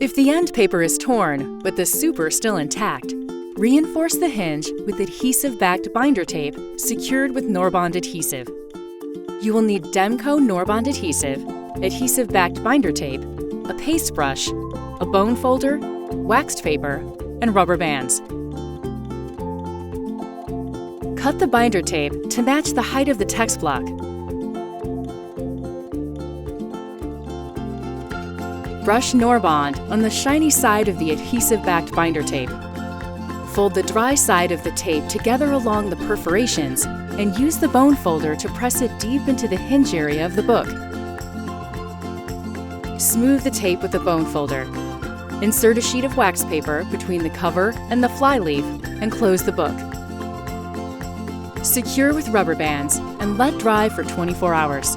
If the end paper is torn, but the super still intact, reinforce the hinge with adhesive-backed binder tape secured with Norbond adhesive. You will need Demco Norbond adhesive, adhesive-backed binder tape, a paste brush, a bone folder, waxed paper, and rubber bands. Cut the binder tape to match the height of the text block. Brush Norbond on the shiny side of the adhesive-backed binder tape. Fold the dry side of the tape together along the perforations and use the bone folder to press it deep into the hinge area of the book. Smooth the tape with the bone folder. Insert a sheet of wax paper between the cover and the flyleaf and close the book. Secure with rubber bands and let dry for 24 hours.